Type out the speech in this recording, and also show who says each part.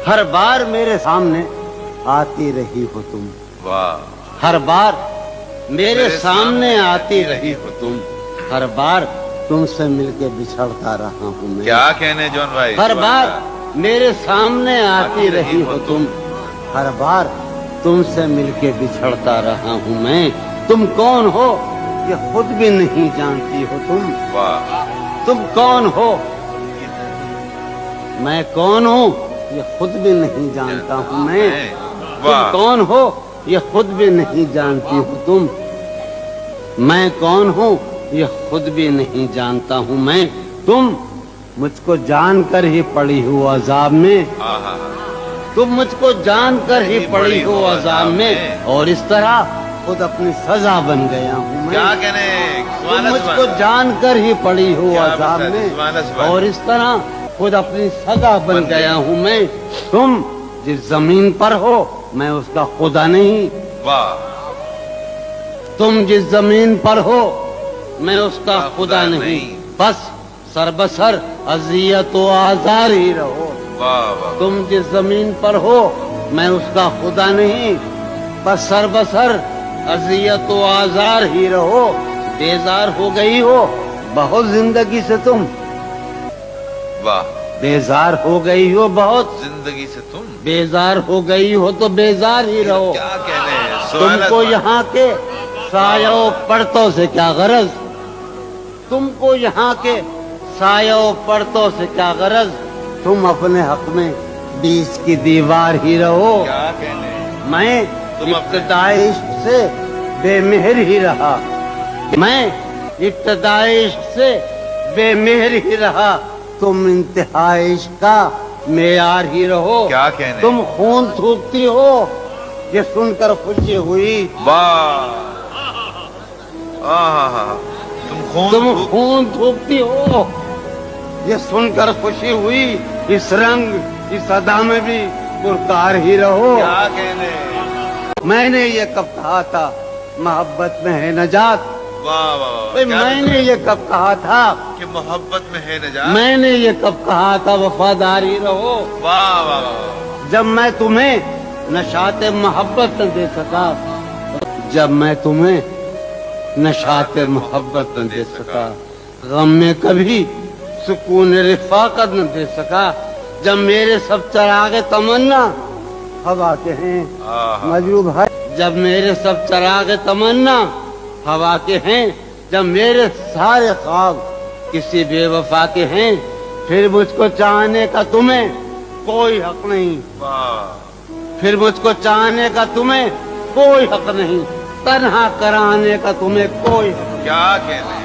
Speaker 1: ہر بار میرے سامنے آتی رہی ہو تم،
Speaker 2: واہ،
Speaker 1: ہر بار میرے سامنے آتی رہی ہو تم، ہر بار تم سے مل کے بچھڑتا رہا ہوں میں،
Speaker 2: کیا کہنے جون بھائی،
Speaker 1: ہر بار میرے سامنے آتی رہی ہو تم، ہر بار تم سے مل کے بچھڑتا رہا ہوں میں، تم کون ہو یہ خود بھی نہیں جانتی ہو تم،
Speaker 2: واہ،
Speaker 1: تم کون ہو میں کون ہوں یہ خود بھی نہیں جانتا ہوں میں، تم
Speaker 2: واہ،
Speaker 1: کون ہو یہ خود بھی نہیں جانتی ہو تم، میں کون ہوں یہ خود بھی نہیں جانتا ہوں میں، تم مجھ کو جان کر ہی پڑی ہو عذاب میں،
Speaker 2: آہا،
Speaker 1: تم مجھ کو جان کر ہی پڑی ہو عذاب میں، اور اس طرح خود اپنی سزا بن گیا ہوں میں،
Speaker 2: کیا کہنے،
Speaker 1: تم مجھ کو جان کر ہی پڑی ہو
Speaker 2: کیا
Speaker 1: عذاب
Speaker 2: بات ہے،
Speaker 1: میں،
Speaker 2: سبحان اللہ، سبحان
Speaker 1: اور اس طرح خود اپنی سزا بن گیا ہوں میں، تم جس زمین پر ہو میں اس کا خدا نہیں،
Speaker 2: واہ،
Speaker 1: تم جس زمین پر ہو میں اس کا خدا نہیں، بس سر بسر اذیت و آزار ہی رہو،
Speaker 2: واہ، واہ،
Speaker 1: تم جس زمین پر ہو میں اس کا خدا نہیں، بس سر بسر اذیت و آزار ہی رہو، بیزار ہو گئی ہو بہت زندگی سے تم،
Speaker 2: واہ،
Speaker 1: بیزار ہو گئی ہو بہت،
Speaker 2: زندگی سے تم،
Speaker 1: بیزار ہو گئی ہو تو بیزار ہی رہو،
Speaker 2: کیا کہنے،
Speaker 1: تم کو یہاں کے سایہ و پرتوں سے کیا غرض، تم کو یہاں کے سایہ و پرتوں سے کیا غرض، تم اپنے حق میں بیچ کی دیوار ہی رہو،
Speaker 2: کیا کہنے،
Speaker 1: میں ابتدائی عشق سے بے مہر ہی رہا، میں ابتدائی عشق سے بے مہر ہی رہا، تم انتہائی عشق کا معیار ہی رہو،
Speaker 2: کیا کہنے،
Speaker 1: تم خون تھوکتی ہو یہ سن کر خوشی ہوئی،
Speaker 2: واہ، آہا،
Speaker 1: تم خون تھوکتی ہو یہ سن کر خوشی ہوئی، اس رنگ اس ادا میں بھی پرکار ہی رہو،
Speaker 2: کیا کہنے،
Speaker 1: میں نے یہ کب کہا تھا محبت میں ہے نجات،
Speaker 2: واہ، واہ،
Speaker 1: بھئی میں نے یہ کب کہا تھا،
Speaker 2: کہ محبت میں ہے نجات،
Speaker 1: میں نے یہ کب کہا تھا وفاداری رہو،
Speaker 2: واہ، واہ، واہ،
Speaker 1: جب میں تمہیں نشاط محبت نہ دے سکا، جب میں تمہیں نشاط محبت نہ دے سکا، غم میں کبھی سکون رفاقت نہ دے سکا، جب میرے سب چراغ تمنا ہوا کے ہیں
Speaker 2: آہا،
Speaker 1: مجروب ہے، جب میرے سب چراغ تمنا ہوا کے ہیں، جب میرے سارے خواب کسی بے وفا کے ہیں، پھر مجھ کو چاہنے کا تمہیں کوئی حق نہیں،
Speaker 2: واہ،
Speaker 1: پھر مجھ کو چاہنے کا تمہیں کوئی حق نہیں، تنہا کرانے کا تمہیں کوئی حق نہیں،
Speaker 2: کیا کہنے،